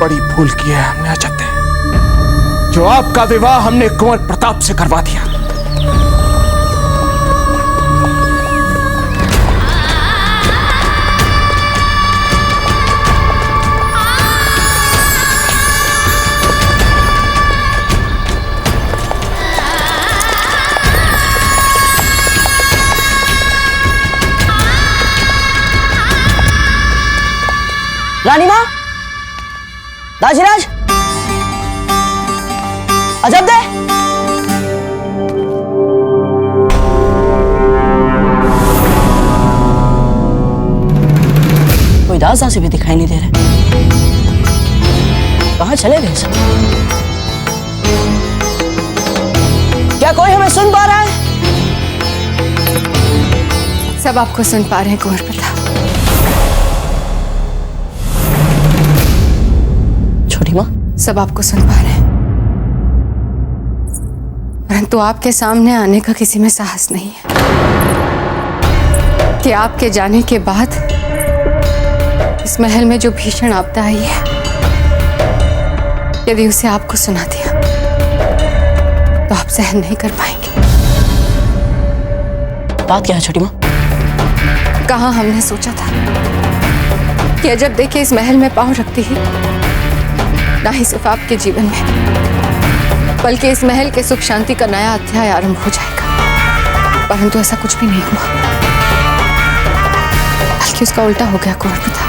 बड़ी भूल की है हमने अजब दे, जो आपका विवाह हमने कुंवर प्रताप से करवा दिया। रानी माँ, दाजीराज, अजब दे। कोई दास से भी दिखाई नहीं दे रहे, कहाँ चले गए सब? क्या कोई हमें सुन पा रहा है? सब आपको सुन पा रहे हैं कुंवर प्रताप। छोटी माँ, सब आपको सुन पा रहे हैं, परंतु आपके सामने आने का किसी में साहस नहीं है कि आपके जाने के बाद इस महल में जो भीषण आपदा आई है, यदि उसे आपको सुना दिया तो आप सहन नहीं कर पाएंगे। बात क्या है छोटी माँ? कहाँ हमने सोचा था कि अजब देखिए इस महल में पांव रखती ही ना ही सिर्फ आपके जीवन में, बल्कि इस महल के सुख शांति का नया अध्याय आरंभ हो जाएगा, परंतु ऐसा कुछ भी नहीं हुआ, बल्कि उसका उल्टा हो गया कुंवर प्रताप।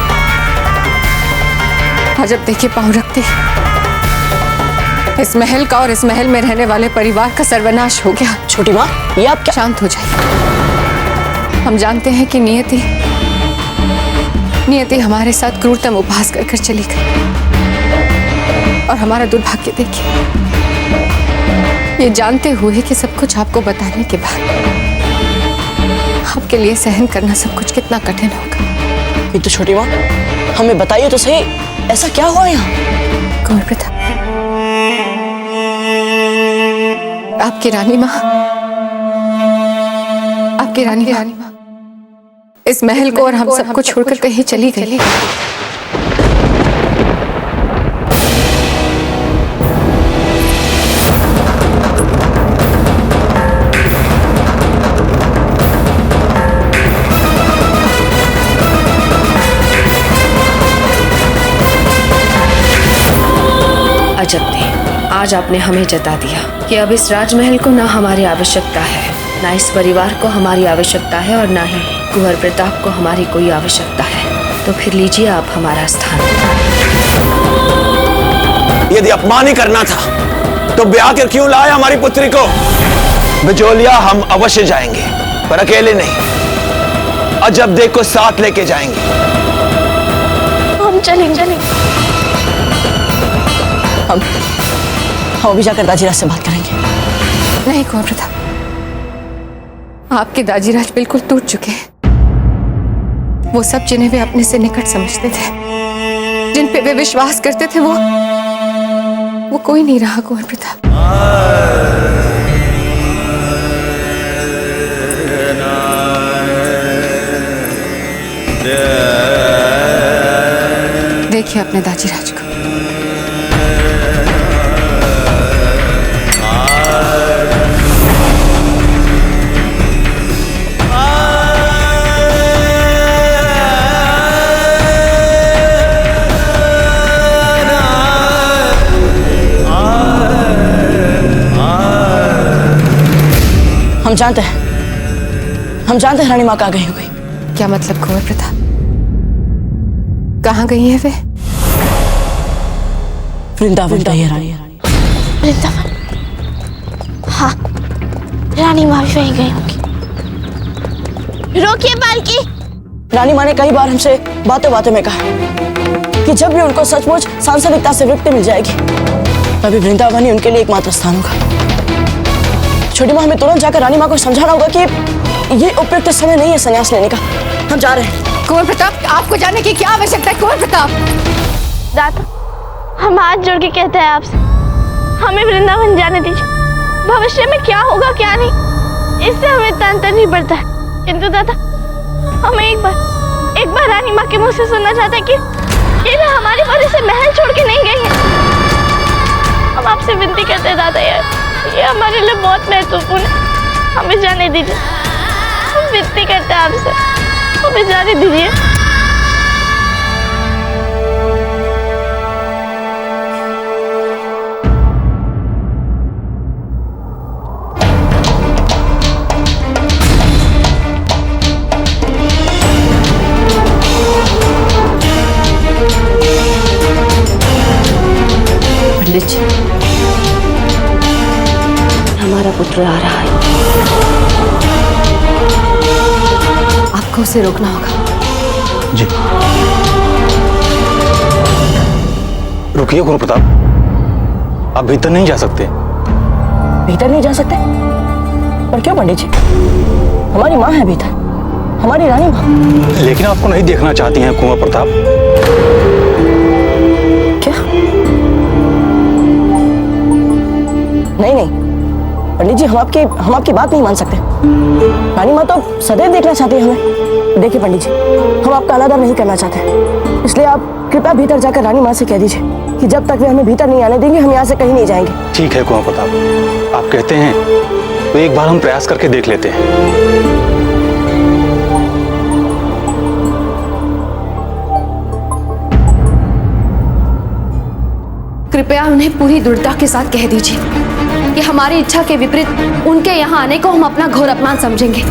अजब देखिए पांव रखते इस महल का और इस महल में रहने वाले परिवार का सर्वनाश हो गया। छोटी माँ, ये आप क्या? शांत हो जाइए। हम जानते हैं कि नियति हमारे साथ क्रूरतम उपहास कर कर चली गई, और हमारा दुर्भाग्य देखिए, ये जानते हुए कि सब कुछ आपको बताने के बाद आपके लिए सहन करना सब कुछ कितना कठिन होगा। ये तो छोटी माँ, हमें बताइए तो सही, ऐसा क्या हुआ यहाँ? कुंवर प्रताप, आपकी रानी माँ, आपकी रानी माँ इस महल को और हम सबको छोड़कर कहीं चली गई। अजब ने आज आपने हमें जता दिया कि अब इस राजमहल को ना हमारी आवश्यकता है, ना इस परिवार को हमारी आवश्यकता है, और ना ही कुंवर प्रताप को हमारी कोई आवश्यकता है। तो फिर लीजिए आप हमारा स्थान। यदि अपमान ही करना था तो ब्याह कर क्यों लाया हमारी पुत्री को? बिजोलिया हम अवश्य जाएंगे, पर अकेले नहीं, अजब देख को साथ लेके जाएंगे। हम चलेंगे। हम अभी जाकर दाजीराज से बात करेंगे। नहीं कुंवर प्रताप, आपके दाजीराज बिल्कुल टूट चुके हैं। वो सब जिन्हें वे अपने से निकट समझते थे, जिन पे वे विश्वास करते थे, वो कोई नहीं रहा कुंवर प्रताप। देखिए अपने दाजीराज को। हम जानते हैं रानी माँ कहाँ गई हो गई। क्या मतलब कुंवर प्रताप? कहाँ गई है वे? वृंदावन गई है रानी। वृंदावन? हाँ, रानी माँ भी वहीं गई होगी। रोकिए पालकी। रानी माँ ने कई बार हमसे बातों बातों में कहा कि जब भी उनको सचमुच सांसारिकता से विमुक्ति मिल जाएगी, तभी वृंदावन ही उनके लिए एकमात्र स्थान होगा। छोटी माँ, हमें तुरंत जाकर रानी माँ को समझाना होगा कि ये उपयुक्त समय नहीं है संन्यास लेने का। हम जा रहे हैं। कुंवर प्रताप, आपको जाने की क्या आवश्यकता है? कुंवर प्रताप, दाता, हम हाथ जोड़ के कहते हैं आपसे, हमें वृंदावन जाने दीजिए। भविष्य में क्या होगा क्या नहीं, इससे हमें तंत्र नहीं पड़ता है, किंतु दादा, हमें एक बार रानी माँ के मुंह से सुनना चाहते हैं कि ये ना हमारी वजह से महल छोड़ के नहीं गई है। हम आपसे विनती करते हैं दादा यार, ये हमारे लिए बहुत महत्वपूर्ण है, हमें जाने दीजिए। हम विनती करते हैं आपसे, हमें जाने दीजिए। पंडित जी, हमारा पुत्र आ रहा है। आपको उसे रोकना होगा। जी। रुकिए गुरु प्रताप, आप भीतर नहीं जा सकते। भीतर नहीं जा सकते? पर क्यों पंडित जी? हमारी माँ है भीतर, हमारी रानी माँ। लेकिन आपको नहीं देखना चाहती हैं कुंवर प्रताप। क्या? नहीं नहीं पंडित जी, हम आपकी बात नहीं मान सकते। रानी माँ तो सदैव देखना चाहती है हमें। देखिए पंडित जी, हम आपका अनादर नहीं करना चाहते, इसलिए आप कृपया भीतर जाकर रानी माँ से कह दीजिए कि जब तक वे हमें भीतर नहीं आने देंगे हम यहाँ से कहीं नहीं जाएंगे। ठीक है कुंवर प्रताप, आप कहते हैं तो एक बार हम प्रयास करके देख लेते हैं। कृपया उन्हें पूरी दृढ़ता के साथ कह दीजिए कि हमारी इच्छा के विपरीत उनके यहाँ आने को हम अपना घोर अपमान समझेंगे।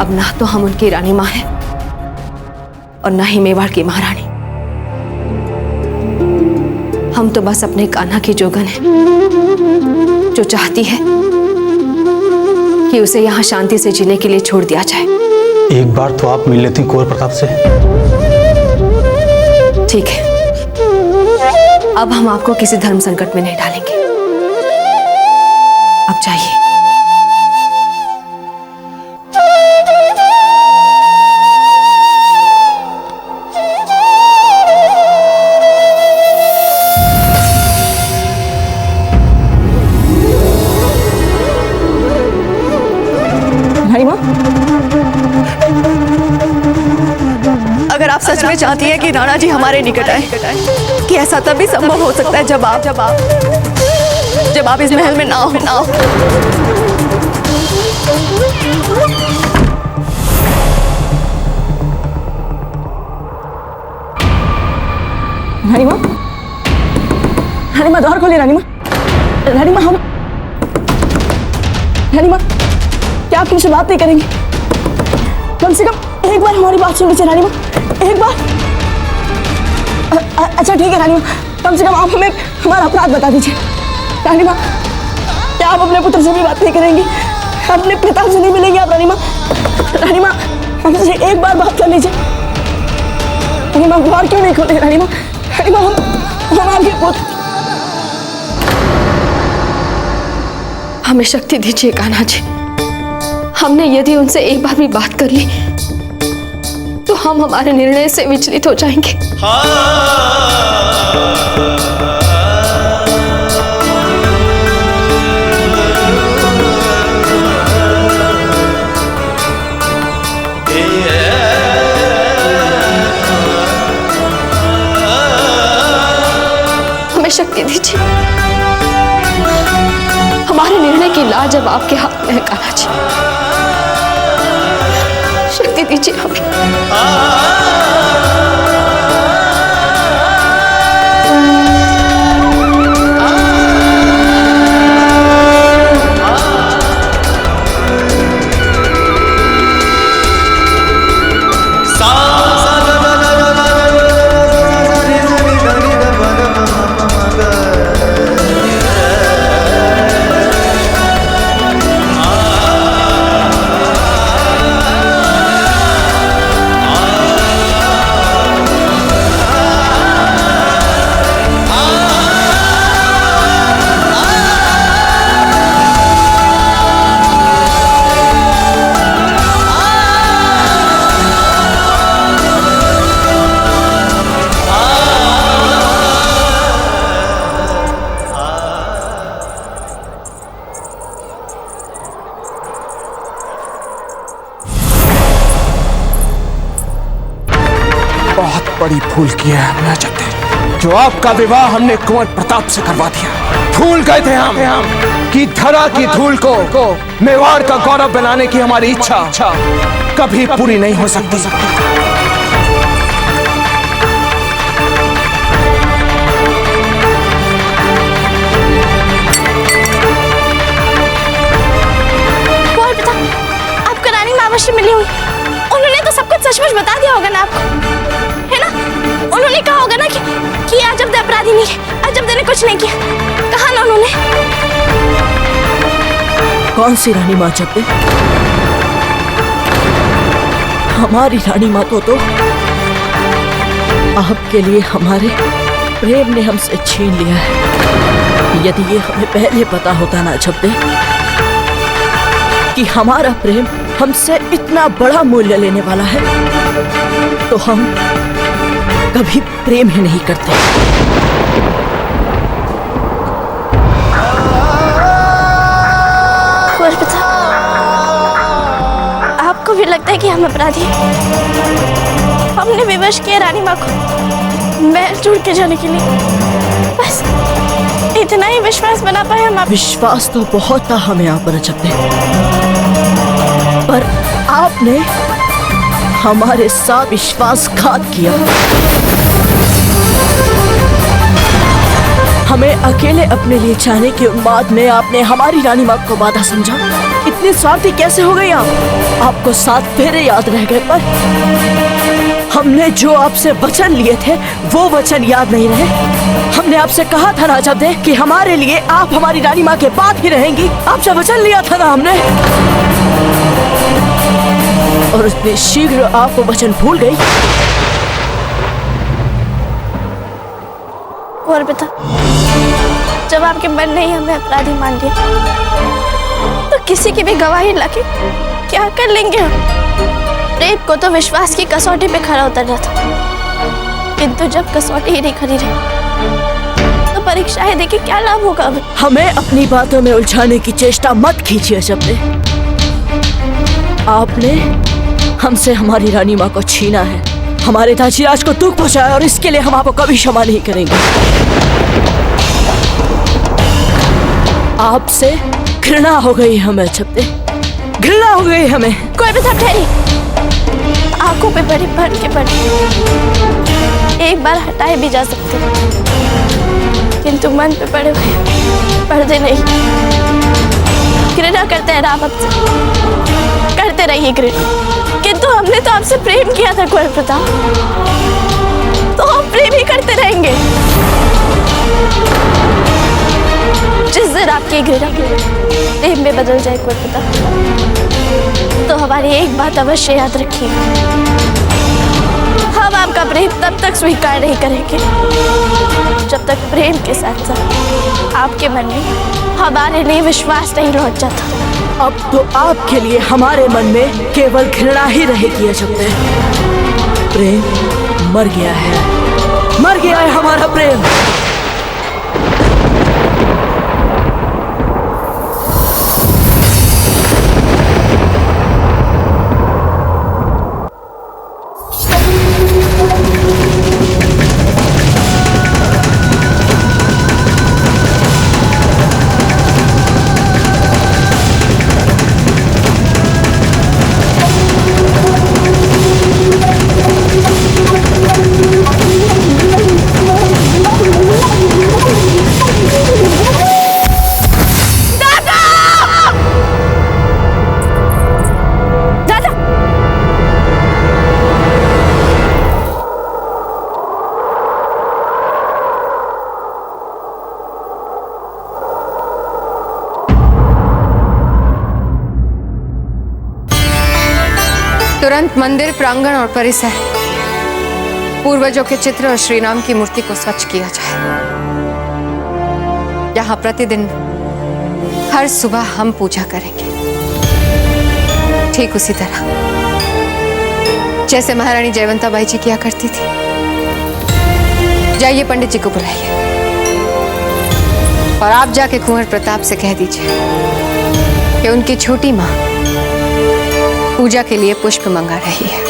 अब ना तो हम उनकी रानी माँ हैं और ना ही मेवाड़ की महारानी। हम तो बस अपने कान्हा की जोगन हैं, जो चाहती है कि उसे यहाँ शांति से जीने के लिए छोड़ दिया जाए। एक बार तो आप मिल लेती कुंवर प्रताप से। ठीक है, अब हम आपको किसी धर्म संकट में नहीं डालेंगे। अब जाइए। रानी माँ, अगर आप सच में चाहती हैं कि राणा जी हमारे निकट आए, कि ऐसा तभी संभव हो सकता है जब आप इस महल में ना हो। रानी माँ, रानी माँ द्वार खोलिए। रानी माँ, रानी माँ, रानी माँ, क्या आप मुझसे बात नहीं करेंगी? कम से कम एक बार हमारी बात सुन लीजिए रानी माँ, एक बार। अच्छा ठीक है रानी माँ, कम से कम आप हमें हमारा अपराध बता दीजिए। रानी माँ, क्या आप अपने पुत्र से भी बात नहीं करेंगी? अपने पिता से नहीं मिलेंगी आप? रानी माँ, रानी माँ, हमसे एक बार बात कर लीजिए। रानी माँ, द्वार क्यों नहीं खोले? रानी माँ, रानी माँ, हम आपके पुत्र। हमें शक्ति दीजिए कान्हा जी। हमने यदि उनसे एक बार भी बात कर ली तो हम हमारे निर्णय से विचलित हो जाएंगे। हमें शक्ति दीजिए। हमारे निर्णय की लाज अब आपके हाथ में है कान्हा जी। शक्ति दीजिए हमें। बहुत बड़ी भूल की है हमने अजब दे, जो आपका विवाह हमने कुंवर प्रताप से करवा दिया। भूल गए थे हम कि धरा की धूल को मेवाड़ का गौरव बनाने की हमारी इच्छा कभी पूरी नहीं हो सकती। आपको रानी मावश से मिली हुई, उन्होंने तो सब कुछ सचमुच बता दिया होगा ना आपको, है ना? उन्होंने कहा होगा ना कि अजब दे अपराधी नहीं है, अजब दे ने कुछ नहीं किया, कहा ना उन्होंने? कौन सी रानी माँ अजब दे? हमारी रानी माँ को तो आपके लिए हमारे प्रेम ने हमसे छीन लिया है। यदि ये हमें पहले पता होता ना अजब दे कि हमारा प्रेम हमसे इतना बड़ा मूल्य लेने वाला है, तो हम कभी प्रेम ही नहीं करते। पिता, आपको भी लगता है कि हम अपराधी हैं? हमने विवश किया रानी माँ को महल छोड़ के जाने के लिए, बस इतना ही विश्वास बना पाए हम आप। विश्वास तो बहुत था हमें आप पर अजब दे, पर आपने हमारे साथ विश्वासघात किया। हमें अकेले अपने लिए जाने के बाद में आपने हमारी रानी माँ को बाधा समझा। इतने स्वार्थी कैसे हो गए आप? आपको 7 फेरे याद रह गए, पर हमने जो आपसे वचन लिए थे वो वचन याद नहीं रहे। हमने आपसे कहा था ना अजब दे कि हमारे लिए आप हमारी रानी माँ के बाद ही रहेंगी। आपसे वचन लिया था ना हमने, और उसने शीघ्र आपको वचन भूल गई। और पिता, जब आपके मन ने ही हमें अपराधी मान लिया, तो किसी की भी गवाही लाके क्या कर लेंगे हम? प्रेम को तो विश्वास की कसौटी पे खरा उतरना था, किंतु जब कसौटी ही नहीं खरी रही तो परीक्षाएं देके क्या लाभ होगा हमें? हमें अपनी बातों में उलझाने की चेष्टा मत कीजिए अजब दे। आपने हमसे हमारी रानी माँ को छीना है, हमारे ताजीराज को दुख पहुंचाया, और इसके लिए हम आपको कभी क्षमा नहीं करेंगे। आपसे घृणा हो गई हमें अजब दे, घृणा हो गई हमें। कोई भी सब ठहरी, आंखों पे बड़े भर के पड़े एक बार हटाए भी जा सकते, किंतु मन पे पड़े हुए पर्दे नहीं। घृणा करते हैं राम आपसे, करते रहिए घृणा, किंतु हमने तो आपसे प्रेम किया था कुंवर प्रताप, तो हम प्रेम ही करते रहेंगे। जिस दिन आपकी घृणा प्रेम में बदल जाए कुंवर प्रताप, तो हमारी एक बात अवश्य याद रखिए, हम आपका प्रेम तब तक स्वीकार नहीं करेंगे जब तक प्रेम के साथ साथ आपके मन में हमारे लिए विश्वास नहीं लौट जाता। अब तो आपके लिए हमारे मन में केवल घृणा ही रहेगी अजब दे। प्रेम मर गया है, मर गया है हमारा प्रेम। तुरंत मंदिर प्रांगण और परिसर पूर्वजों के चित्र और श्री राम की मूर्ति को स्वच्छ किया जाए। यहाँ प्रतिदिन हर सुबह हम पूजा करेंगे, ठीक उसी तरह जैसे महारानी जयवंता बाई जी किया करती थी। जाइए पंडित जी को बुलाइए और आप जाके कुंवर प्रताप से कह दीजिए कि उनकी छोटी माँ पूजा के लिए पुष्प मंगा रही है।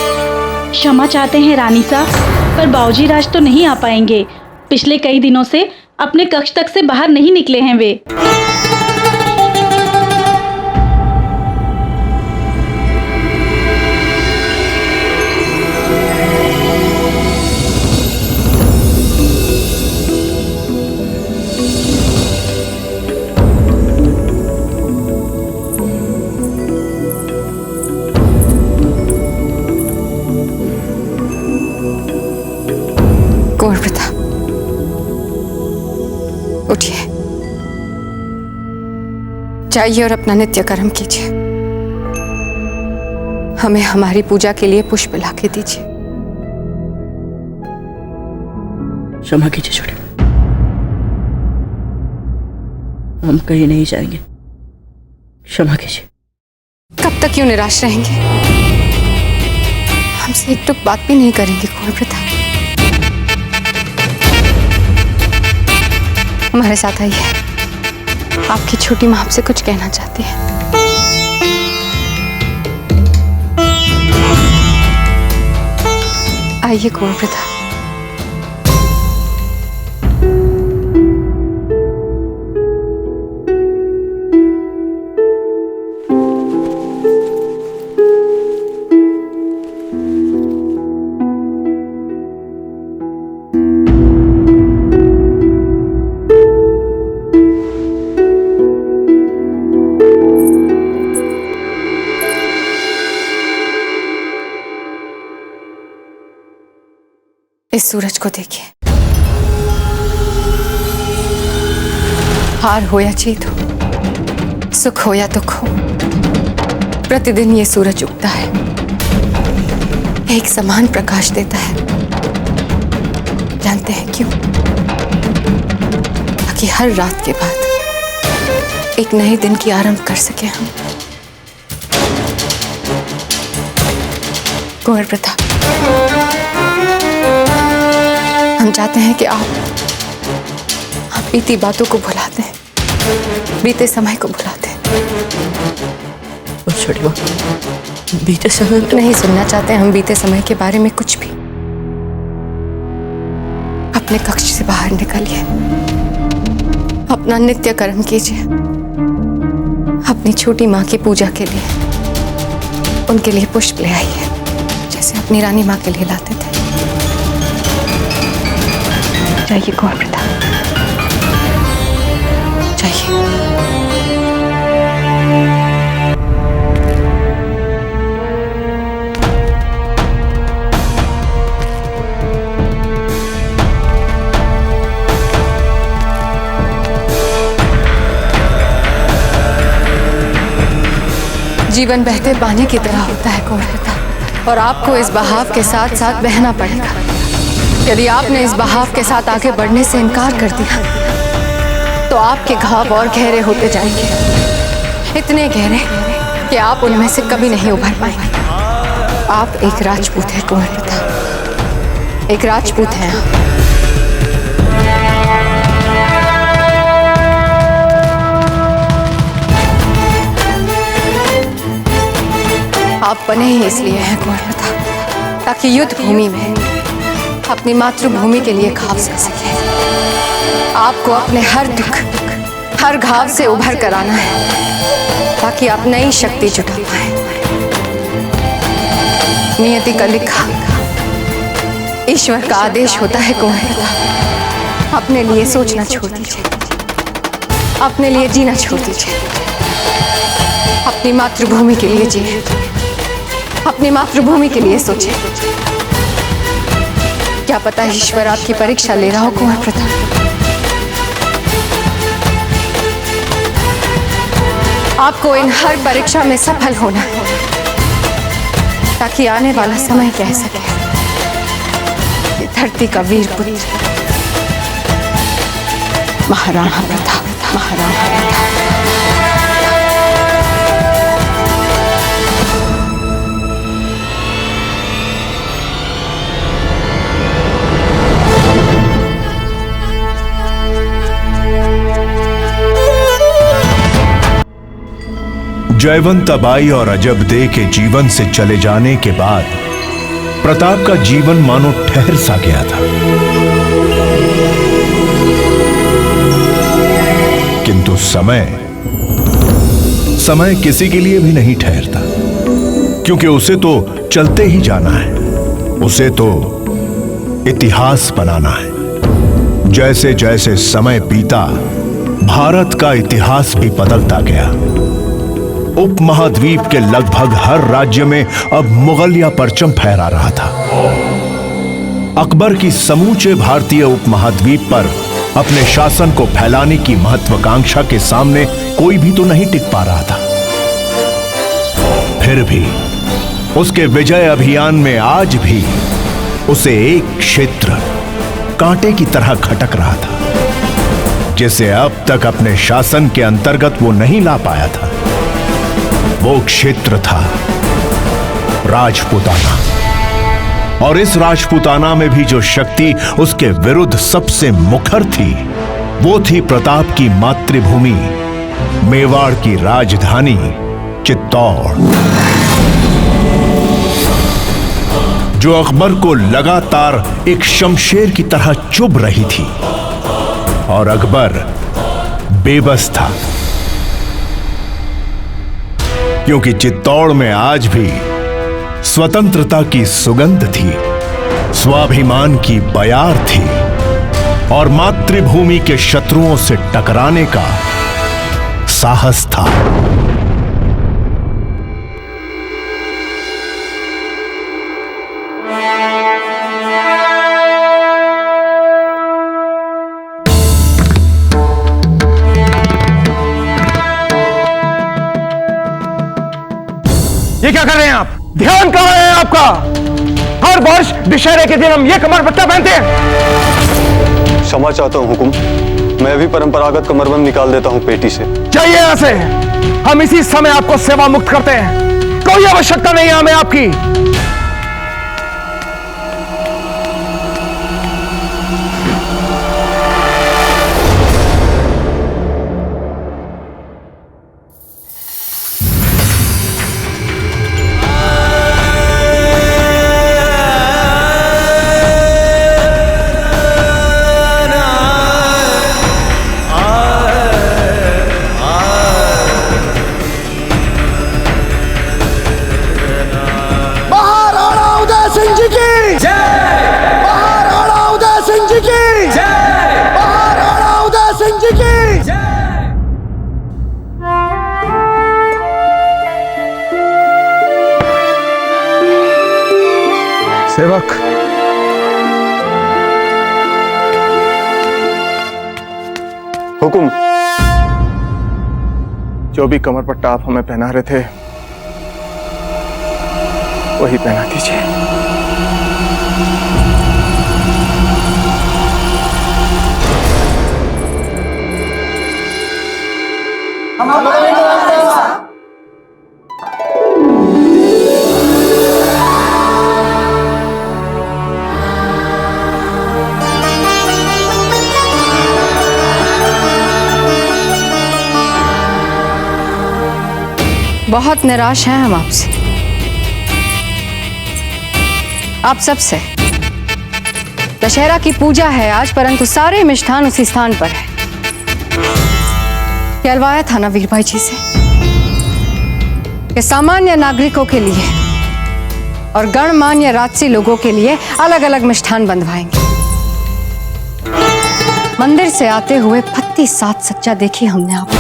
क्षमा चाहते हैं रानी साहब, पर बाबूजी राज तो नहीं आ पाएंगे। पिछले कई दिनों से अपने कक्ष तक से बाहर नहीं निकले हैं वे। कुंवर प्रताप, उठिए, जाइए और अपना नित्य कर्म कीजिए। हमें हमारी पूजा के लिए पुष्प लाके दीजिए। क्षमा कीजिए छोटे, हम कहीं नहीं जाएंगे, क्षमा कीजिए। कब तक क्यों निराश रहेंगे? हमसे एक टुक बात भी नहीं करेंगे कुंवर प्रताप? हमारे साथ आइए, आपकी छोटी माँ आपसे कुछ कहना चाहती है। आइए कुंवर प्रताप। इस सूरज को देखिए, हार हो या जीत हो, सुख हो या दुख हो, प्रतिदिन ये सूरज उगता है, एक समान प्रकाश देता है। जानते हैं क्यों? ताकि हर रात के बाद एक नए दिन की आरंभ कर सके हम। कुंवर प्रताप, हम चाहते हैं कि आप बीती बातों को भुला दें, बीते समय को भुला दें। छोटी माँ, बीते समय तो नहीं सुनना चाहते हम बीते समय के बारे में कुछ भी। अपने कक्ष से बाहर निकलिए, अपना नित्य कर्म कीजिए, अपनी छोटी माँ की पूजा के लिए उनके लिए पुष्प ले आइए, जैसे अपनी रानी माँ के लिए लाते थे। जाइए कुंवर प्रताप, जाइए। जीवन बहते पानी की तरह होता है कुंवर प्रताप, और आपको इस बहाव के साथ साथ बहना पड़ेगा। यदि आपने इस बहाव के साथ आगे बढ़ने से इनकार कर दिया तो आपके घाव और गहरे होते जाएंगे, इतने गहरे कि आप उनमें से कभी नहीं उभर पाएंगे। आप एक राजपूत हैं कुंवर प्रताप, एक राजपूत हैं आप बने ही इसलिए हैं कुंवर प्रताप, ताकि युद्ध भूमि में अपनी मातृभूमि के लिए घाव सक सके। आपको अपने हर दुख, हर घाव से उभर कर आना है, ताकि आप नई शक्ति जुटा पाए। नियति का लिखा, ईश्वर का आदेश होता है कुंवर प्रताप। अपने लिए सोचना छोड़ दीजिए, अपने लिए जीना छोड़ दीजिए, अपनी मातृभूमि के लिए जिए, अपनी मातृभूमि के लिए सोचें। क्या पता ईश्वर आपकी परीक्षा ले रहा हो कुंवर प्रताप। आपको इन हर परीक्षा में सफल होना है, ताकि आने वाला समय कह सके कि धरती का वीर पुत्र महाराणा प्रताप, महाराणा प्रताप। जयवंताबाई और अजब दे के जीवन से चले जाने के बाद प्रताप का जीवन मानो ठहर सा गया था। किंतु समय किसी के लिए भी नहीं ठहरता, क्योंकि उसे तो चलते ही जाना है, उसे तो इतिहास बनाना है। जैसे जैसे समय बीता, भारत का इतिहास भी बदलता गया। उपमहाद्वीप के लगभग हर राज्य में अब मुगलिया परचम फहरा रहा था। अकबर की समूचे भारतीय उपमहाद्वीप पर अपने शासन को फैलाने की महत्वाकांक्षा के सामने कोई भी तो नहीं टिक पा रहा था। फिर भी उसके विजय अभियान में आज भी उसे एक क्षेत्र कांटे की तरह खटक रहा था, जिसे अब तक अपने शासन के अंतर्गत वो नहीं ला पाया था। वो क्षेत्र था राजपूताना, और इस राजपूताना में भी जो शक्ति उसके विरुद्ध सबसे मुखर थी, वो थी प्रताप की मातृभूमि, मेवाड़ की राजधानी चित्तौड़, जो अकबर को लगातार एक शमशेर की तरह चुभ रही थी। और अकबर बेबस था, क्योंकि चित्तौड़ में आज भी स्वतंत्रता की सुगंध थी, स्वाभिमान की बयार थी, और मातृभूमि के शत्रुओं से टकराने का साहस था। ये क्या कर रहे हैं आप? ध्यान कहां है आपका? हर वर्ष दशहरे के दिन हम ये कमरपट्टा पहनते हैं। क्षमा चाहता हूं हुकुम, मैं भी परंपरागत कमरबंद निकाल देता हूं पेटी से। जाइए यहां से, हम इसी समय आपको सेवा मुक्त करते हैं। कोई आवश्यकता नहीं है हमें आपकी। सेवक, हुकुम। जो भी कमरपट्टा आप हमें पहना रहे थे, वही पहना दीजिए। बहुत निराश हैं हम आपसे, आप सबसे। दशहरा की पूजा है आज, परंतु सारे मिष्ठान उसी स्थान पर है। कहलवाया था ना वीर भाई जी से कि सामान्य नागरिकों के लिए और गणमान्य राजसी लोगों के लिए अलग अलग मिष्ठान बंधवाएंगे। मंदिर से आते हुए फत्ती सात सच्चा देखी हमने आपको।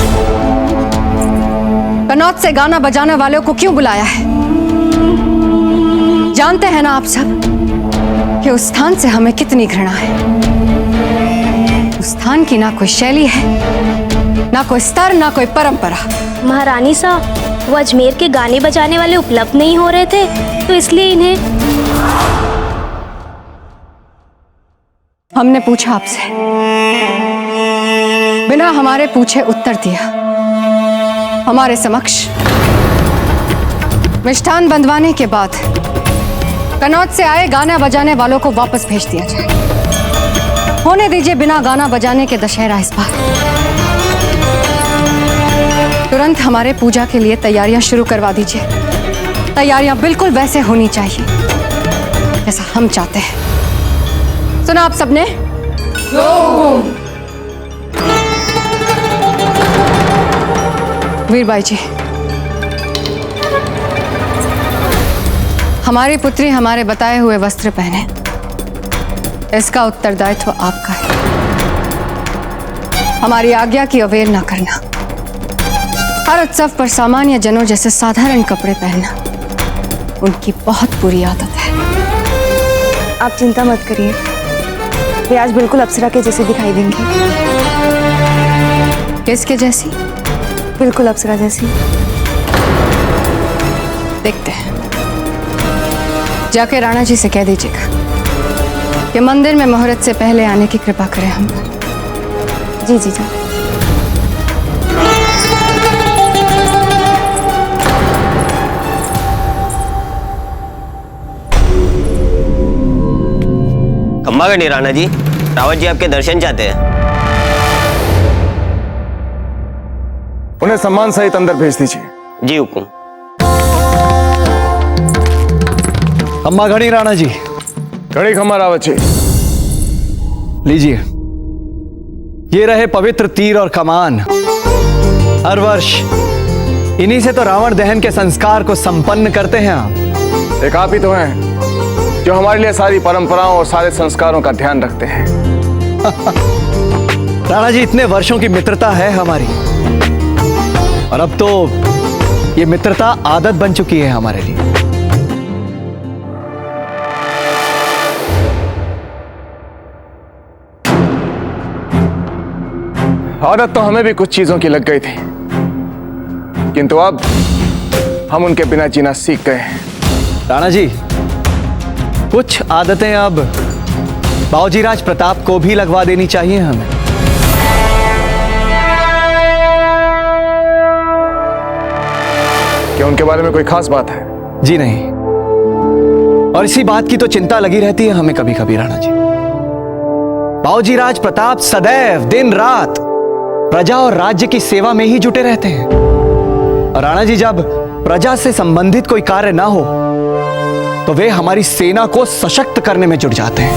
कनौज से गाना बजाने वालों को क्यों बुलाया है? जानते हैं ना आप सब कि उस स्थान से हमें कितनी घृणा है। उस स्थान की ना कोई शैली है, ना कोई स्तर, ना कोई परंपरा। महारानी साहब, वो अजमेर के गाने बजाने वाले उपलब्ध नहीं हो रहे थे, तो इसलिए इन्हें। हमने पूछा आपसे, बिना हमारे पूछे उत्तर दिया। हमारे समक्ष मिष्ठान बंधवाने के बाद कनौज से आए गाना बजाने वालों को वापस भेज दिया जाए। होने दीजिए बिना गाना बजाने के दशहरा इस बार। तुरंत हमारे पूजा के लिए तैयारियां शुरू करवा दीजिए। तैयारियां बिल्कुल वैसे होनी चाहिए जैसा हम चाहते हैं। सुना आप सबने? वीरबाई जी, हमारी पुत्री हमारे बताए हुए वस्त्र पहने, इसका उत्तरदायित्व आपका है। हमारी आज्ञा की अवहेलना करना, हर उत्सव पर सामान्य जनों जैसे साधारण कपड़े पहनना उनकी बहुत बुरी आदत है। आप चिंता मत करिए, वे आज बिल्कुल अप्सरा के जैसे दिखाई देंगी। किसके जैसी? बिल्कुल अप्सरा जैसी। देखते हैं। जाके राणा जी से कह दीजिएगा कि मंदिर में मुहूर्त से पहले आने की कृपा करें हम। जी जी जी। खम्मा गणी राणा जी, रावत जी आपके दर्शन चाहते हैं। उन्हें सम्मान सहित अंदर भेज दीजिए। जी हुकुम। खम्मा घड़ी राणा जी। घड़ी खम्मा रावत जी। लीजिए, ये रहे पवित्र तीर और कमान। हर वर्ष इन्हीं से तो रावण दहन के संस्कार को संपन्न करते हैं आप। एक आप ही तो हैं जो हमारे लिए सारी परंपराओं और सारे संस्कारों का ध्यान रखते हैं। राणा जी, इतने वर्षों की मित्रता है हमारी, और अब तो ये मित्रता आदत बन चुकी है हमारे लिए। आदत तो हमें भी कुछ चीजों की लग गई थी, किंतु अब हम उनके बिना जीना सीख गए हैं। राणा जी, कुछ आदतें अब बाऊजीराज प्रताप को भी लगवा देनी चाहिए हमें। क्या उनके बारे में कोई खास बात है? जी नहीं, और इसी बात की तो चिंता लगी रहती है हमें कभी कभी राणा जी। बाऊजीराज प्रताप सदैव दिन रात प्रजा और राज्य की सेवा में ही जुटे रहते हैं। और राणा जी, जब प्रजा से संबंधित कोई कार्य ना हो तो वे हमारी सेना को सशक्त करने में जुट जाते हैं।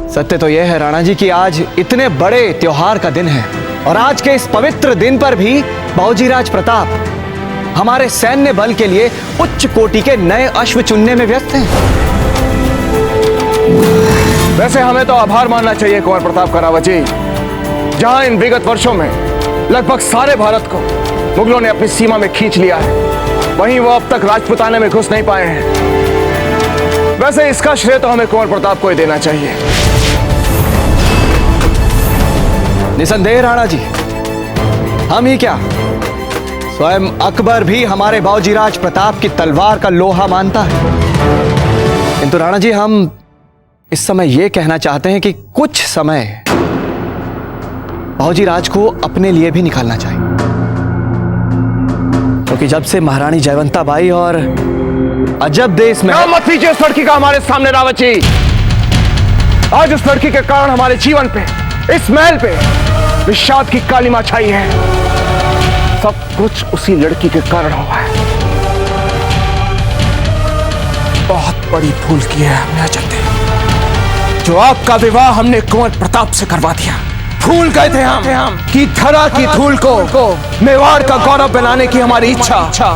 सत्य तो यह है राणा जी कि आज इतने बड़े त्योहार का दिन है, और आज के इस पवित्र दिन पर भी बाऊजीराज प्रताप हमारे सैन्य बल के लिए उच्च कोटि के नए अश्व चुनने में व्यस्त हैं। वैसे हमें तो आभार मानना चाहिए कुंवर प्रताप का रावत जी, जहां इन विगत वर्षों में लगभग सारे भारत को मुगलों ने अपनी सीमा में खींच लिया है, वहीं वो अब तक राजपुताने में घुस नहीं पाए हैं। वैसे इसका श्रेय तो हमें कुंवर प्रताप को ही देना चाहिए। निसंदेह राणा जी, हम ही क्या, स्वयं अकबर भी हमारे बाऊजीराज प्रताप की तलवार का लोहा मानता है। किंतु राणा जी, हम इस समय यह कहना चाहते हैं कि कुछ समय बाऊजीराज को अपने लिए भी निकालना चाहिए, क्योंकि जब से महारानी जयवंता बाई और अजब देश में मत कीजिए इस लड़की का हमारे सामने रावत जी। आज इस लड़की के कारण हमारे जीवन पे, इस महल पे विषाद की कालिमा छाई है। सब कुछ उसी लड़की के कारण हुआ है। बहुत बड़ी भूल की है हमने अजब दे, जो आपका विवाह हमने कुंवर प्रताप से करवा दिया। भूल गए थे हम कि धरा की धूल को मेवाड़ का गौरव बनाने की हमारी इच्छा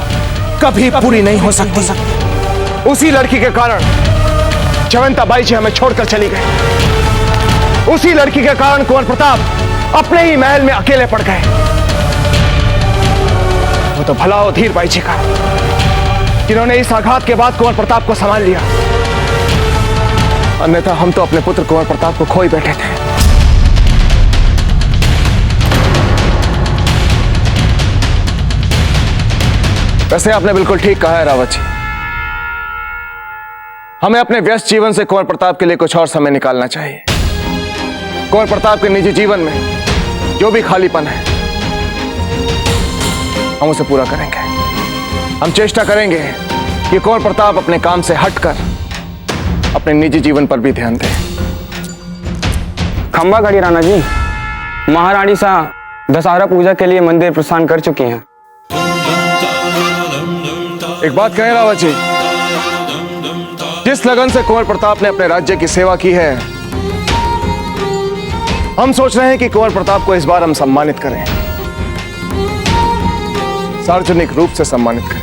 कभी पूरी नहीं हो सकती। उसी लड़की के कारण जयवंता बाई जी हमें छोड़कर चली गई। उसी लड़की के कारण कुंवर प्रताप अपने ही महल में अकेले पड़ गए। वो तो भला हो धीर बाई जी का, जिन्होंने इस आघात के बाद कुंवर प्रताप को संभाल लिया, अन्यथा हम तो अपने पुत्र कुंवर प्रताप को खो ही बैठे थे। वैसे आपने बिल्कुल ठीक कहा है रावत जी, हमें अपने व्यस्त जीवन से कुंवर प्रताप के लिए कुछ और समय निकालना चाहिए। कुंवर प्रताप के निजी जीवन में जो भी खालीपन है हम उसे पूरा करेंगे। हम चेष्टा करेंगे कि कुंवर प्रताप अपने काम से हटकर अपने निजी जीवन पर भी ध्यान दें। खंबा घड़ी राणा जी, महारानी सा दशहरा पूजा के लिए मंदिर प्रस्थान कर चुकी हैं। एक बात कहें रावत जी, जिस लगन से कुंवर प्रताप ने अपने राज्य की सेवा की है, हम सोच रहे हैं कि कुंवर प्रताप को इस बार हम सम्मानित करें, सार्वजनिक रूप से सम्मानित करें।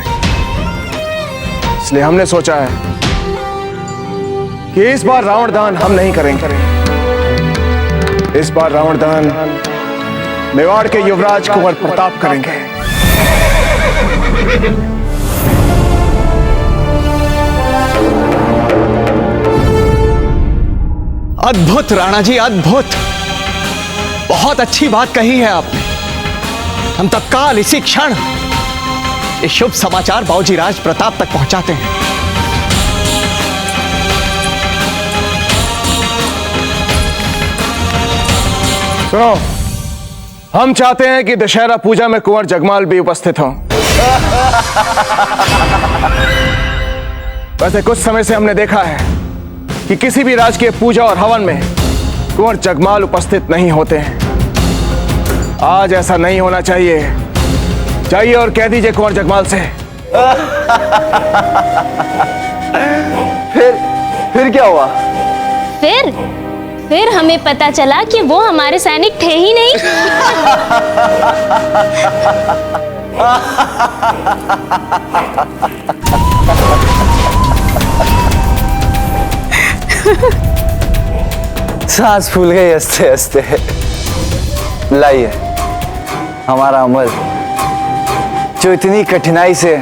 इसलिए हमने सोचा है कि इस बार रावण दान हम नहीं करेंगे। इस बार रावण दान मेवाड़ के युवराज कुंवर प्रताप करेंगे। अद्भुत राणा जी, अद्भुत। बहुत अच्छी बात कही है आपने। हम तत्काल इसी क्षण ये शुभ समाचार बाबूजी राज प्रताप तक पहुंचाते हैं। सुनो, हम चाहते हैं कि दशहरा पूजा में कुंवर जगमाल भी उपस्थित हों। वैसे कुछ समय से हमने देखा है कि किसी भी राजकीय पूजा और हवन में कुंवर जगमाल उपस्थित नहीं होते हैं। आज ऐसा नहीं होना चाहिए। जाइए और कह दीजिए कुंवर जगमाल से। फिर क्या हुआ? फिर हमें पता चला कि वो हमारे सैनिक थे ही नहीं। सांस फूल गई हंसते हंसते। लाइए हमारा अमल, जो इतनी कठिनाई से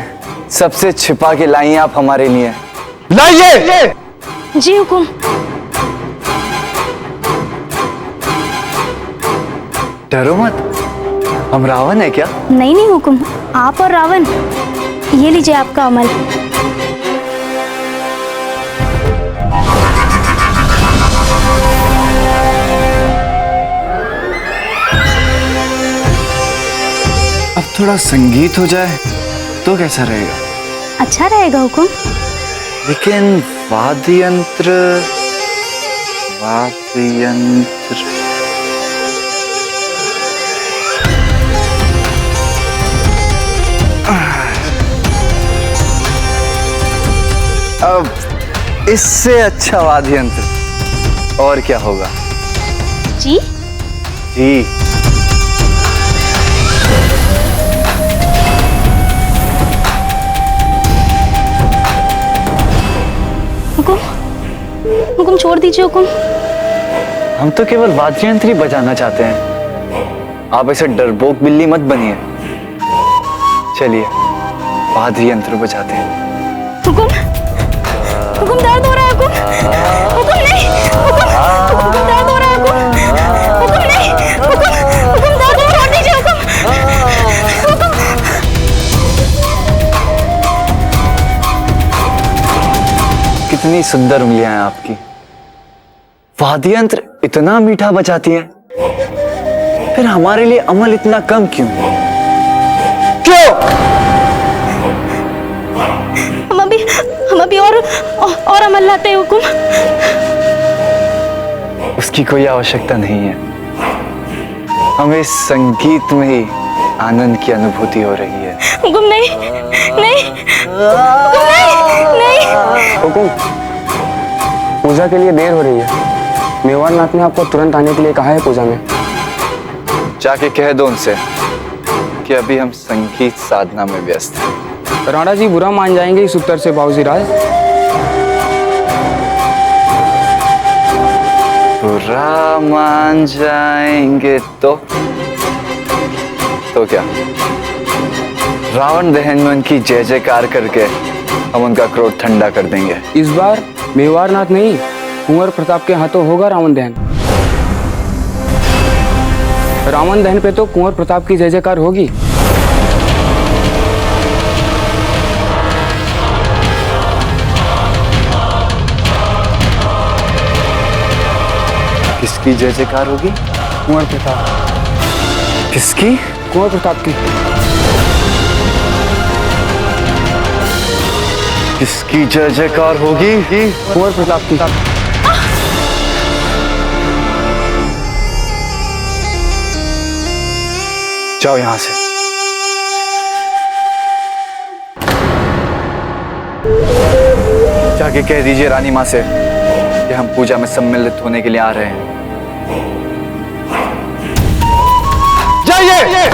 सबसे छिपा के लाई आप हमारे लिए। लाइए। जी हुकुम। डरो मत, हम रावण है क्या? नहीं हुकुम, आप और रावण। ये लीजिए आपका अमल। अब थोड़ा संगीत हो जाए तो कैसा रहेगा? अच्छा रहेगा हुकुम। लेकिन वाद्य यंत्र अब इससे अच्छा वाद्य यंत्र और क्या होगा? जी जी। हुकुम छोड़ दीजिए हुकुम। हम तो केवल वाद्य यंत्र ही बजाना चाहते हैं। आप ऐसे डरपोक बिल्ली मत बनिए। चलिए वाद्य यंत्र बजाते हैं। हुकुम दर्द हो रहा है हुकुम। हुकुम नहीं, हुकुम दर्द हो रहा है हुकुम नहीं, हुकुम दर्द हो, छोड़ दीजिए हुकुम। कितनी सुंदर उंगलियां हैं आपकी। वाद्य यंत्र इतना मीठा बजाती हैं, फिर हमारे लिए अमल इतना कम क्यों? हम अभी और अमल लाते हैं हुकुम। उसकी कोई आवश्यकता नहीं है। हमें संगीत में ही आनंद की अनुभूति हो रही है। हुकुम नहीं, हुकुम नहीं। हुकुम, पूजा के लिए देर हो रही है। मेवाड़ नाथ ने आपको तुरंत आने के लिए कहा है पूजा में। जाके कह दो उनसे कि अभी हम संगीत साधना में व्यस्त हैं। राणा जी बुरा मान जाएंगे इस उत्तर से बाबूजी राज। बुरा मान जाएंगे तो क्या? रावण दहन में उनकी जय जयकार करके हम उनका क्रोध ठंडा कर देंगे। इस बार मेवाड़ नाथ नहीं, कुंवर प्रताप के हाथों होगा रावण दहन। रावण दहन पे तो कुंवर प्रताप की जय जयकार होगी। किसकी जय जयकार होगी? कुंवर प्रताप। किसकी? कुंवर प्रताप की। किसकी जय जयकार होगी? कुंवर प्रताप की। जाओ यहां से। जाके कह दीजिए रानी माँ से कि हम पूजा में सम्मिलित होने के लिए आ रहे हैं। जाइए।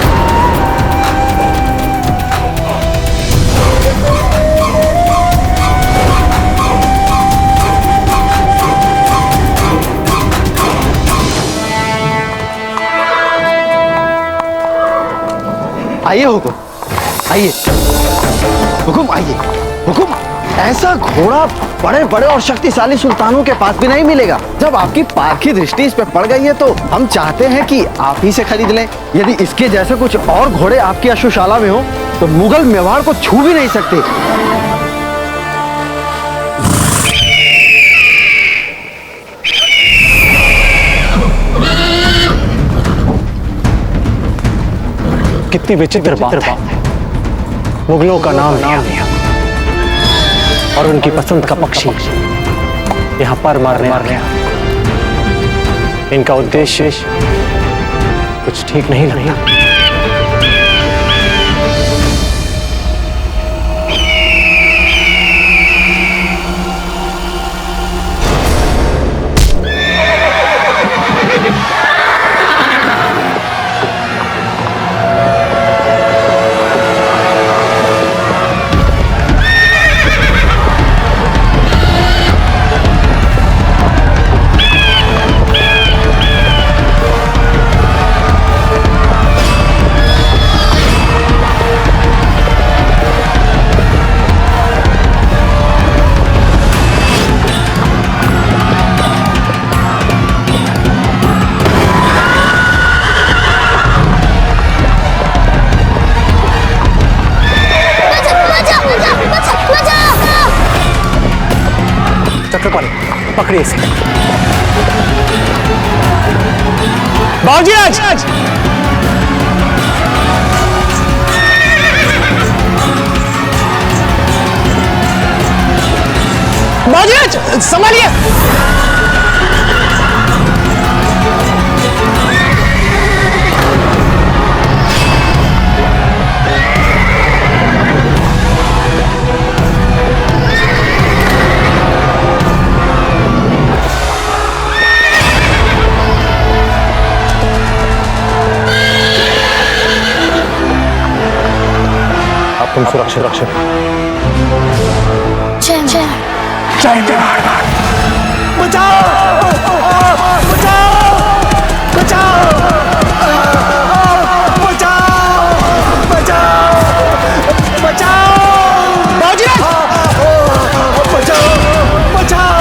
आइए हुकुम, आइए हुकुम, आइए हुकुम। ऐसा घोड़ा बड़े बड़े और शक्तिशाली सुल्तानों के पास भी नहीं मिलेगा। जब आपकी पारखी दृष्टि इस पे पड़ गई है तो हम चाहते हैं कि आप ही से खरीद लें। यदि इसके जैसे कुछ और घोड़े आपकी अश्वशाला में हो तो मुगल मेवाड़ को छू भी नहीं सकते। कितनी विचित्र बात है। मुगलों का नाम लिया और उनकी पसंद का पक्षी यहाँ पर मारने इनका उद्देश्य कुछ ठीक नहीं लगता। पकड़िए इसे। बाबूजी राज, बाबूजी राज संभालिए। तुम सुरक्षित बचाओ बचाओ बचाओ बचाओ बचाओ बचाओ बाबूजी बचाओ बचाओ।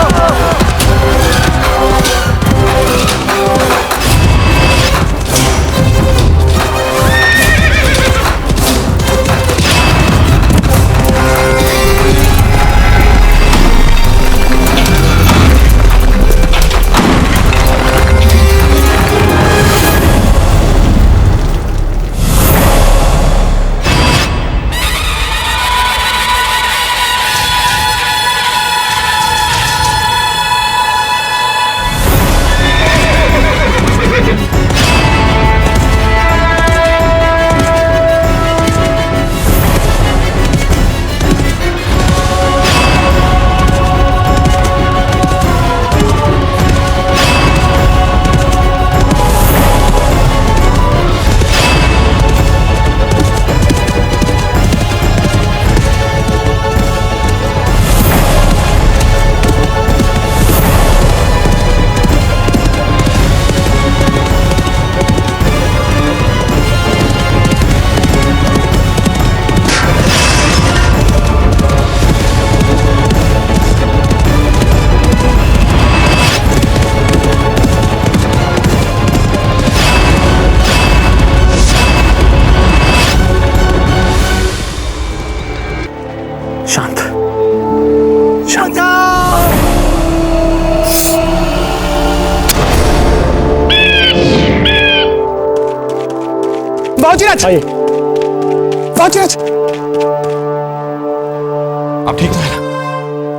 आप ठीक हैं?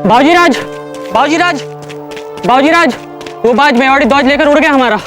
बाबूजी राज, वो बाज मेवाड़ी ध्वज लेकर उड़ गया हमारा।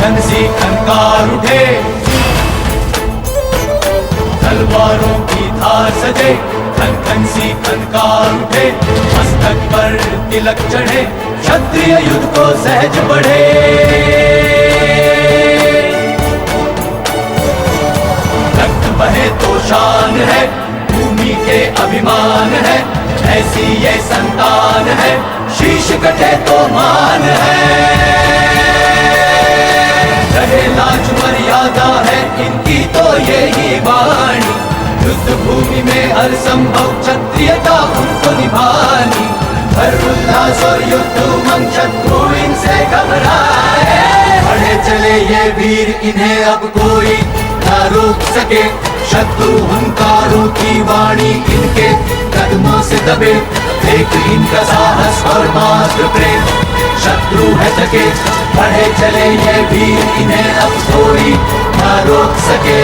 खन सी खनकार उठे, तलवारों की धार सजे, खन खन सी खनकार उठे, मस्तक पर तिलक चढ़े, क्षत्रिय युद्ध को सहज बढ़े। रक्त बहे तो शान है, भूमि के अभिमान है, ऐसी ये संतान है, शीश कटे तो मान है। रहे लाज मर्यादा है इनकी तो यही वाणी, युद्ध भूमि में हर संभव क्षत्रियता उनको निभानी। हर उल्लास और युद्ध उमंग शत्रु इनसे घबराए, बढ़े चले ये वीर इन्हें अब कोई ना रोक सके। शत्रु हुंकारों की वाणी इनके कदमों से दबे, देख इनका साहस और मात्र प्रेम, शत्रु है जगे। बढ़े चले ये वीर इन्हें अब कोई ना रोक सके।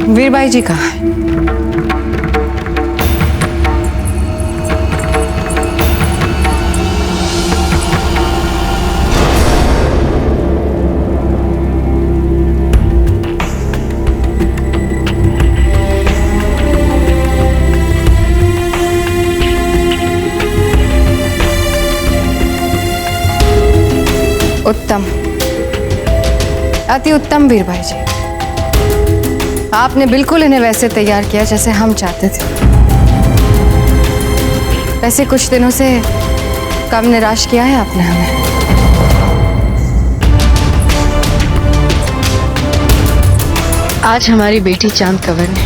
वीरबाई जी कहाँ है? उत्तम, अति उत्तम वीरबाई जी। आपने बिल्कुल इन्हें वैसे तैयार किया जैसे हम चाहते थे। वैसे कुछ दिनों से कब निराश किया है आपने हमें। आज हमारी बेटी चांद कंवर ने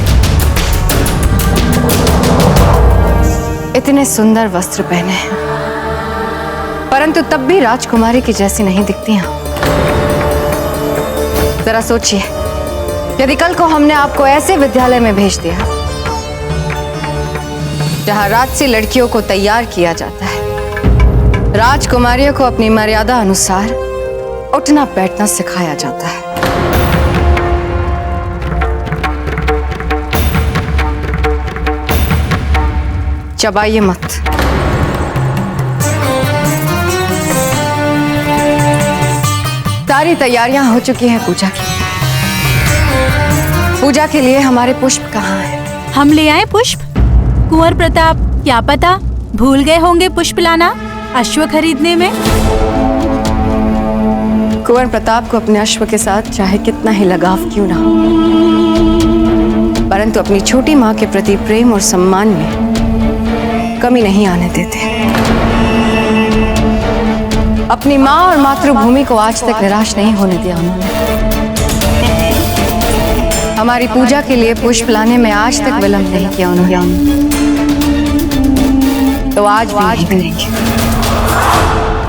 इतने सुंदर वस्त्र पहने हैं, परंतु तब भी राजकुमारी की जैसी नहीं दिखती हैं। जरा सोचिए, यदि कल को हमने आपको ऐसे विद्यालय में भेज दिया जहां राजसी लड़कियों को तैयार किया जाता है, राजकुमारियों को अपनी मर्यादा अनुसार उठना बैठना सिखाया जाता है, चबाइए मत। सारी तैयारियां हो चुकी हैं पूजा की। पूजा के लिए हमारे पुष्प कहाँ हैं? हम ले आए पुष्प। कुंवर प्रताप क्या पता भूल गए होंगे पुष्प लाना अश्व खरीदने में। कुंवर प्रताप को अपने अश्व के साथ चाहे कितना ही लगाव क्यों ना हो, परंतु अपनी छोटी माँ के प्रति प्रेम और सम्मान में कमी नहीं आने देते। अपनी माँ और मातृभूमि को आज तक निराश नहीं होने दिया उन्होंने। हमारी पूजा के लिए पुष्प लाने में आज तक विलंब नहीं किया उन्होंने, तो आज भी नहीं।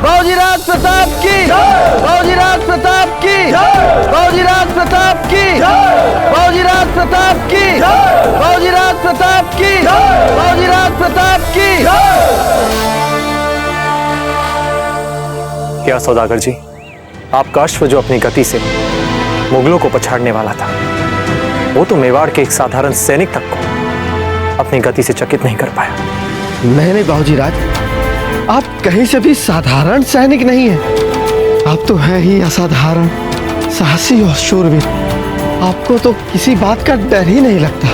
बाबूजी राज प्रताप की, बाबूजी राज प्रताप की, बाबूजी राज प्रताप की, बाबूजी राज प्रताप की, बाबूजी राज प्रताप की, बाबूजी राज प्रताप की। क्या सौदागर जी, आपका अश्व जो अपनी गति से मुगलों को पछाड़ने वाला था, वो तो मेवाड़ के एक साधारण सैनिक तक को अपनी गति से चकित नहीं कर पाया। नहीं नहीं बाबूजी राज, आप कहीं से भी साधारण सैनिक नहीं हैं। आप तो हैं ही असाधारण, साहसी और शूरवीर। आपको तो किसी बात का डर ही नहीं लगता।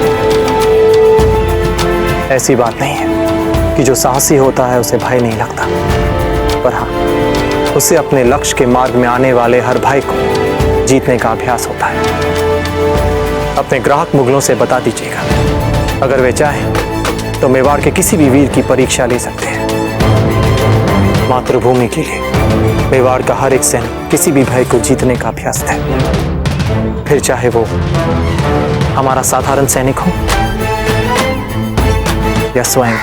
ऐसी बात नहीं है कि जो साहसी होता है उसे भय नहीं लगता, पर हाँ, उसे अपने लक्ष्य के मार्ग में आने वाले हर भय को जीतने का अभ्यास होता है। अपने ग्राहक मुगलों से बता दीजिएगा, अगर वे चाहें तो मेवाड़ के किसी भी वीर की परीक्षा ले सकते हैं। मातृभूमि के लिए मेवाड़ का हर एक सैनिक किसी भी भय को जीतने का अभ्यास है, फिर चाहे वो हमारा साधारण सैनिक हो या स्वयं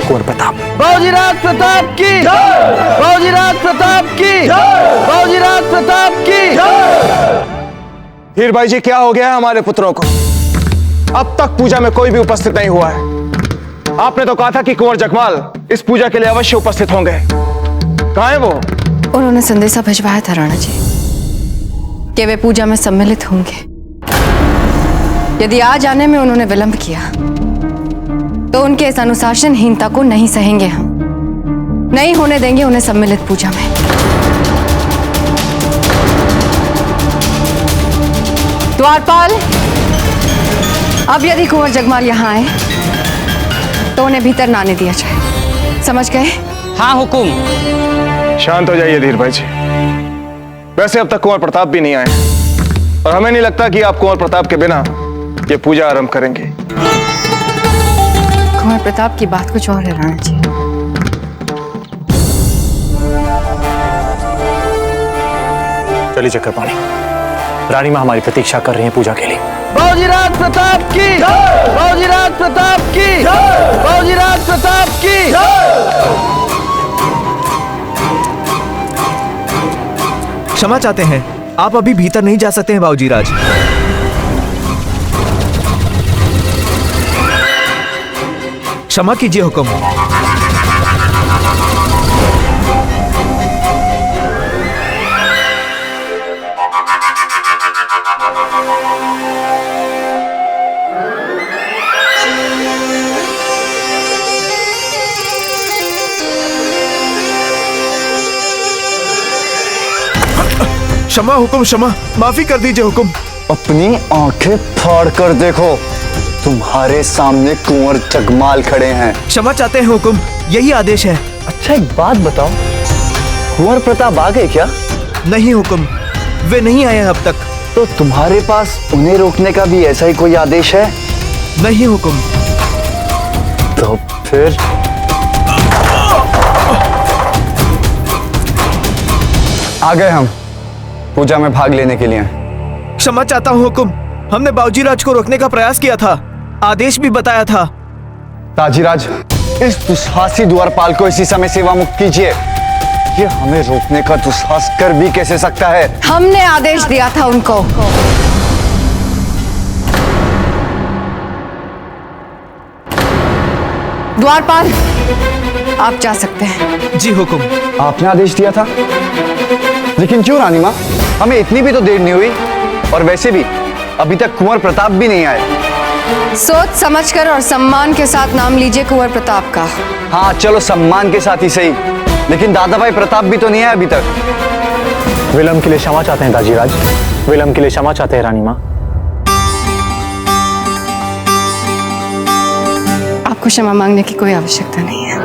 कुंवर प्रताप। बाबूजी राज प्रताप की, बाबूजी राज प्रताप की, बाबूजी राज प्रताप की। हीर भाई जी, क्या हो गया है हमारे पुत्रों को? अब तक पूजा में कोई भी उपस्थित नहीं हुआ है। आपने तो कहा था कि कुंवर जगमाल इस पूजा के लिए अवश्य उपस्थित होंगे। कहाँ है वो? उन्होंने संदेशा भिजवाया था राणा जी कि वे पूजा में सम्मिलित होंगे। यदि आज आने में उन्होंने विलंब किया तो उनके इस अनुशासनहीनता को नहीं सहेंगे हम। नहीं होने देंगे उन्हें सम्मिलित पूजा में। द्वारपाल, अब यदि कुंवर जगमाल यहाँ आए तो उन्हें भीतर न आने दिया जाए, समझ गए? हाँ हुकुम। शांत हो जाइए धीर भाई जी। वैसे अब तक कुंवर प्रताप भी नहीं आए और हमें नहीं लगता कि आप कुंवर प्रताप के बिना ये पूजा आरंभ करेंगे। कुंवर प्रताप की बात कुछ और है राणा जी। चलिए चक्रपाणी, रानी माँ हमारी प्रतीक्षा कर रही हैं पूजा के लिए। बाबूजी राज प्रताप की, बाबूजी राज प्रताप की, बाबूजी राज प्रताप की। क्षमा चाहते हैं, आप अभी भीतर नहीं जा सकते हैं बाबूजी राज। क्षमा कीजिए हुक्म। क्षमा हुक्म, क्षमा, माफी कर दीजिए हुक्म। अपनी आंखें फाड़ कर देखो, तुम्हारे सामने कुंवर जगमाल खड़े हैं। क्षमा चाहते हैं हुक्म, यही आदेश है। अच्छा एक बात बताओ, कुंवर प्रताप आ गए क्या? नहीं हुक्म, वे नहीं आए अब तक। तो तुम्हारे पास उन्हें रोकने का भी ऐसा ही कोई आदेश है? नहीं हुक्म। तो फिर आ गए हम पूजा में भाग लेने के लिए। क्षमा चाहता हूँ हुक्म, हमने बाबूजी राज को रोकने का प्रयास किया था, आदेश भी बताया था। ताजीराज, इस दुस्साहसी द्वारपाल को इसी समय सेवा मुक्त कीजिए। ये हमें रोकने का दुस्साहस कर भी कैसे सकता है? हमने आदेश दिया था उनको। द्वारपाल, आप जा सकते हैं। जी हुकुम। आपने आदेश दिया था, लेकिन क्यों रानी माँ? हमें इतनी भी तो देर नहीं हुई, और वैसे भी अभी तक कुंवर प्रताप भी नहीं आए। सोच समझकर और सम्मान के साथ नाम लीजिए कुंवर प्रताप का। हाँ चलो, सम्मान के साथ ही सही, लेकिन दादा भाई प्रताप भी तो नहीं आए अभी तक। विलंब के लिए क्षमा चाहते हैं दाजीराज, विलंब के लिए क्षमा चाहते हैं रानी माँ। आपको क्षमा मांगने की कोई आवश्यकता नहीं है।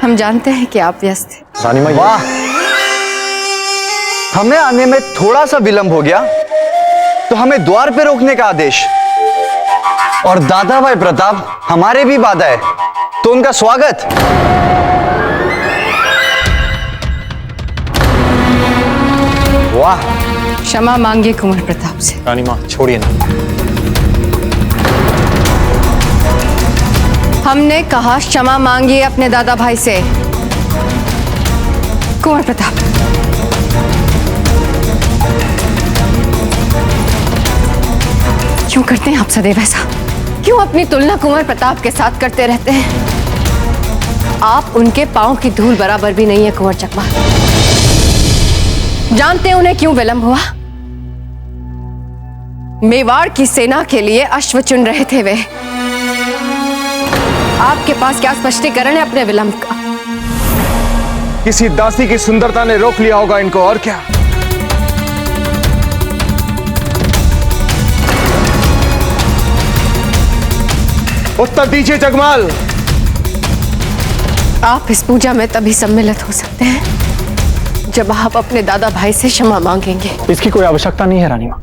हम जानते हैं कि आप व्यस्त हैं। रानी माँ, वाह, हमें आने में थोड़ा सा विलंब हो गया तो हमें द्वार पे रोकने का आदेश, और दादा भाई प्रताप हमारे भी बाधा है तो उनका स्वागत। वाह, क्षमा मांगिए कुंवर प्रताप से। रानी माँ छोड़िए ना। हमने कहा क्षमा मांगिए अपने दादा भाई से। कुंवर प्रताप, क्यों करते हैं आप सदैव ऐसा? क्यों अपनी तुलना कुंवर प्रताप के साथ करते रहते हैं? आप उनके पांव की धूल बराबर भी नहीं है कुंवर चकमा। जानते हैं उन्हें क्यों विलंब हुआ? मेवाड़ की सेना के लिए अश्व चुन रहे थे वे। आपके पास क्या स्पष्टीकरण है अपने विलंब का? किसी दासी की सुंदरता ने रोक लिया होगा इनको, और क्या? उत्तर दीजिए जगमाल। आप इस पूजा में तभी सम्मिलित हो सकते हैं जब आप अपने दादा भाई से क्षमा मांगेंगे। इसकी कोई आवश्यकता नहीं है रानी माँ,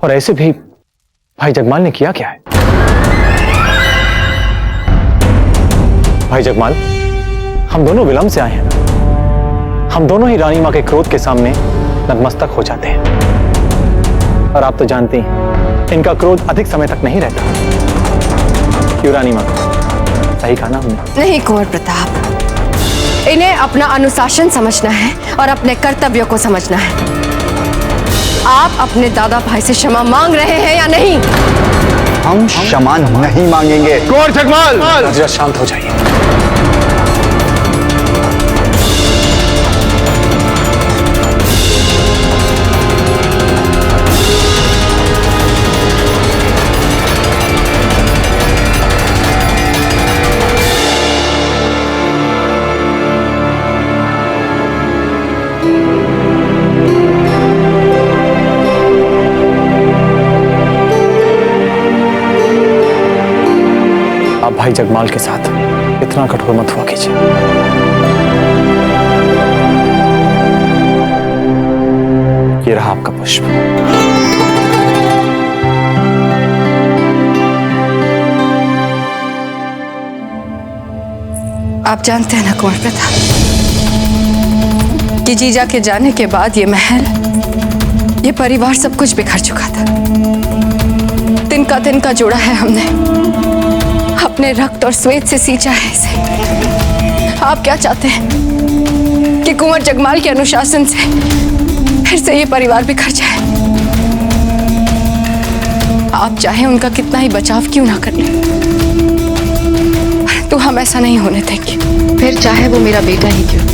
और ऐसे भी भाई जगमाल ने किया क्या है? भाई जगमाल, हम दोनों विलंब से आए हैं। हम दोनों ही रानी माँ के क्रोध के सामने नतमस्तक हो जाते हैं, और आप तो जानती हैं इनका क्रोध अधिक समय तक नहीं रहता। क्यों रानी माँ, सही कहा ना हमने? नहीं कुंवर प्रताप, इन्हें अपना अनुशासन समझना है और अपने कर्तव्यों को समझना है। आप अपने दादा भाई से क्षमा मांग रहे हैं या नहीं? हम क्षमा नहीं मांगेंगे। कुंवर जगमाल, जरा शांत हो जाइए। भाई जगमाल के साथ इतना कठोर मत हुआ कीजिए। ये रहा आपका पुष्प। आप जानते हैं ना कुंवर प्रताप कि जीजा के जाने के बाद ये महल, ये परिवार सब कुछ बिखर चुका था। तिनका तिनका जोड़ा है हमने, अपने रक्त और श्वेत से सींचा है इसे। आप क्या चाहते हैं कि कुंवर जगमाल के अनुशासन से फिर से ये परिवार बिखर जाए? आप चाहे उनका कितना ही बचाव क्यों ना कर ले, तो हम ऐसा नहीं होने देंगे। फिर चाहे वो मेरा बेटा ही क्यों।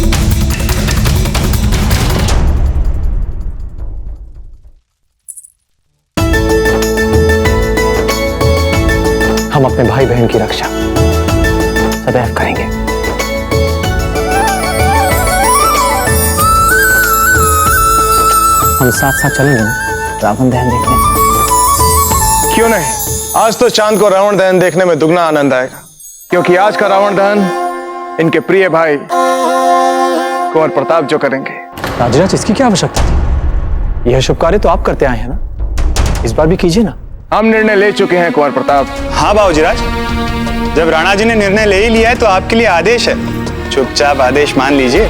हम अपने भाई बहन की रक्षा सदैव करेंगे। हम साथ साथ चलेंगे ना रावण दहन देखने? क्यों नहीं? आज तो चांद को रावण दहन देखने में दुगना आनंद आएगा, क्योंकि आज का रावण दहन इनके प्रिय भाई कुंवर प्रताप जो करेंगे। राजराज, इसकी क्या आवश्यकता थी? यह शुभ कार्य तो आप करते आए हैं ना, इस बार भी कीजिए ना। हम निर्णय ले चुके हैं कुंवर प्रताप। हाँ बाबूजीराज, जब राणा जी ने निर्णय ले ही लिया है तो आपके लिए आदेश है, चुपचाप आदेश मान लीजिए।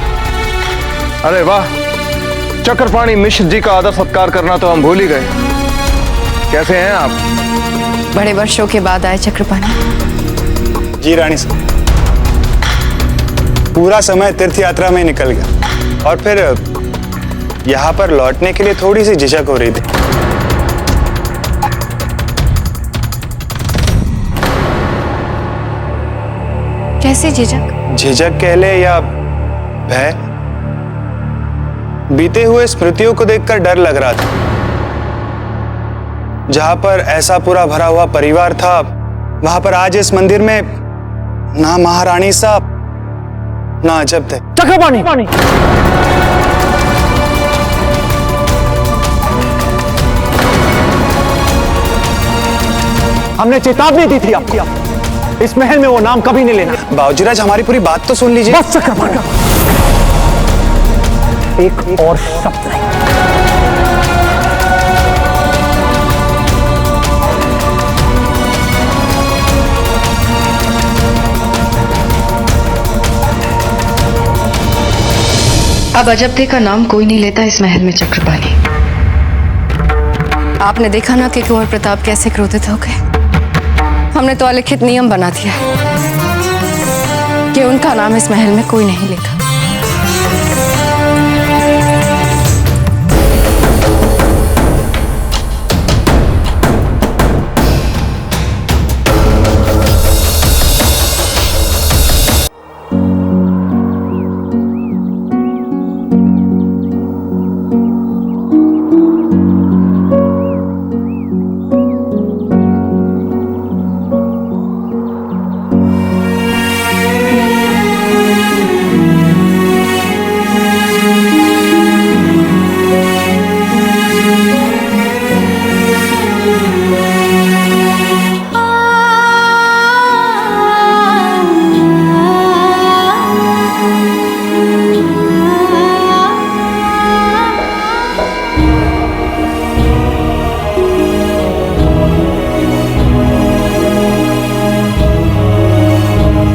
अरे वाह, चक्रपाणी मिश्र जी का आदर सत्कार करना तो हम भूल ही गए। कैसे हैं आप? बड़े वर्षों के बाद आए चक्रपाणी। जी रानी साहब, पूरा समय तीर्थ यात्रा में निकल गया और फिर यहाँ पर लौटने के लिए थोड़ी सी झिझक हो रही थी। कैसी झिझक? झिझक कह ले या भय। बीते हुए स्मृतियों को देखकर डर लग रहा था। जहां पर ऐसा पूरा भरा हुआ परिवार था, वहां पर आज इस मंदिर में ना महारानी साहब ना अजब थे। चक्रपाणी, हमने चेतावनी दी थी आपको, इस महल में वो नाम कभी नहीं लेना। बाबूजीराज, हमारी पूरी बात तो सुन लीजिए। बस चक्रपाणी, एक और शब्द नहीं। अब अजबदे का नाम कोई नहीं लेता इस महल में चक्रपाणी। आपने देखा ना कि कुंवर प्रताप कैसे क्रोधित हो गए। हमने तो अलिखित नियम बना दिया कि उनका नाम इस महल में कोई नहीं लेगा।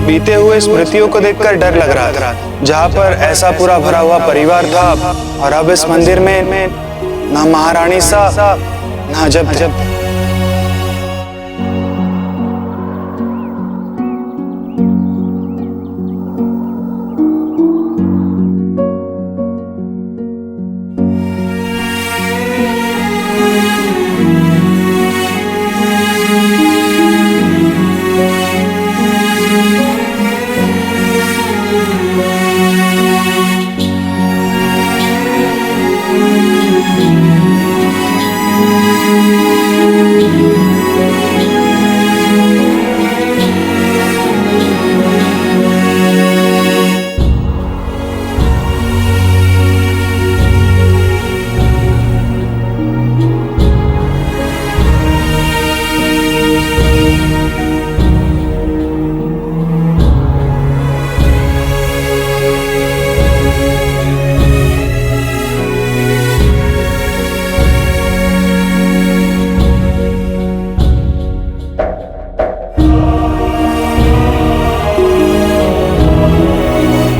बीते हुए स्मृतियों को देखकर डर लग रहा था। जहां पर ऐसा पूरा भरा हुआ परिवार था और अब इस मंदिर में ना महारानी साहब ना अजब थे।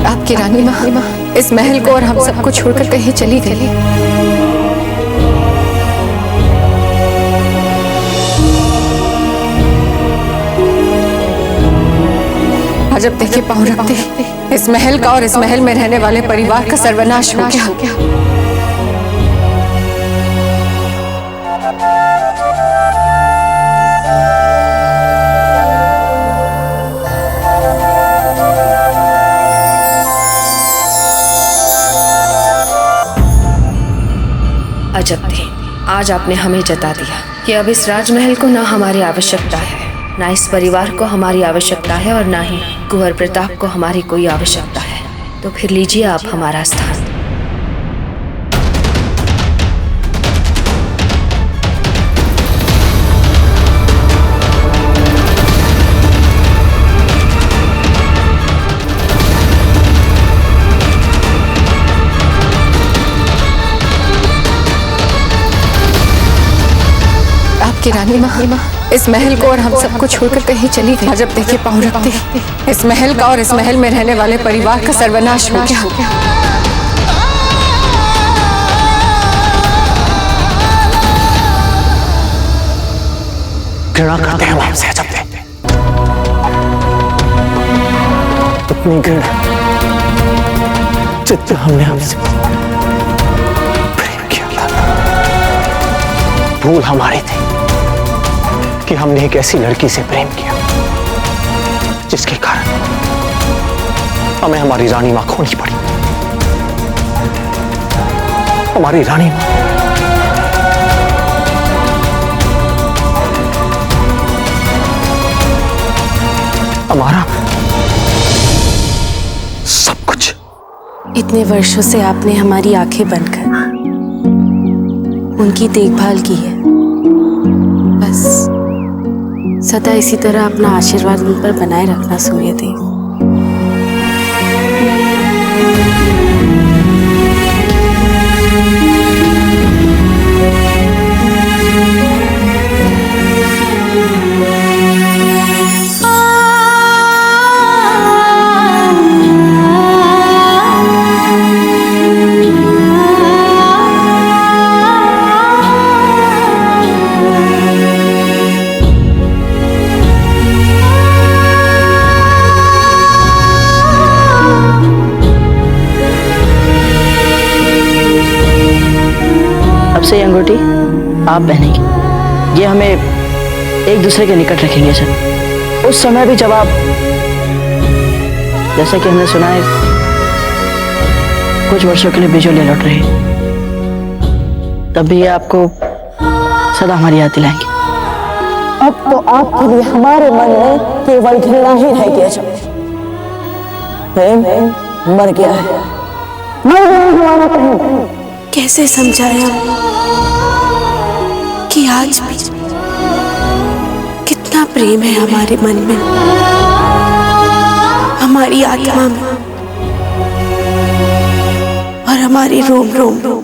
आपकी रानी माँ इस महल को और हम सबको छोड़कर कहीं चली गई। अजब देखिए पाँव रखते इस महल का और इस महल में रहने वाले परिवार का सर्वनाश हो गया। अजबदे, आज आपने हमें जता दिया कि अब इस राजमहल को ना हमारी आवश्यकता है, ना इस परिवार को हमारी आवश्यकता है और ना ही कुंवर प्रताप को हमारी कोई आवश्यकता है। तो फिर लीजिए आप हमारा स्थान। आपकी रानी माँ इस महल को और हम सबको छोड़कर कहीं चली गई। अजब देखिए पाँव रखते इस महल का और इस महल में रहने वाले परिवार का सर्वनाश हो गया। घृणा करते हैं हम आपसे अजब दे। इतनी घृणा जितना हमने आपसे प्रेम किया था। भूल हमारी थी कि हमने एक ऐसी लड़की से प्रेम किया जिसके कारण हमें हमारी रानी मां खोनी पड़ी। हमारी रानी मां हमारा सब कुछ। इतने वर्षों से आपने हमारी आंखें बंद कर उनकी देखभाल की है। बस सदा इसी तरह अपना आशीर्वाद उन पर बनाए रखना सूर्यदेव। से ये अंगूठी आप पहनेंगे, ये हमें एक दूसरे के निकट रखेंगे सर। उस समय भी जब आप, जैसा कि हमने सुना है, कुछ वर्षों के लिए बिजोलिया लौट रहे, तब भी ये आपको सदा हमारी याद दिलाएंगे। अब तो आपके लिए हमारे मन में केवल घृणा ही रह गया। जब प्रेम मर गया है, मर गया हमारा प्रेम। कैसे समझाया कि आज भी कितना प्रेम है हमारे मन में, हमारी आत्मा में और हमारी रोम रोम में।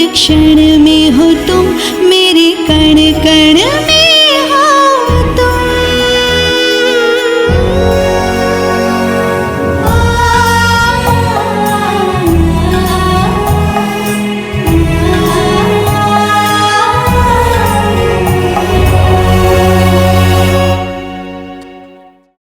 क्षण में हो तुम मेरे कण कण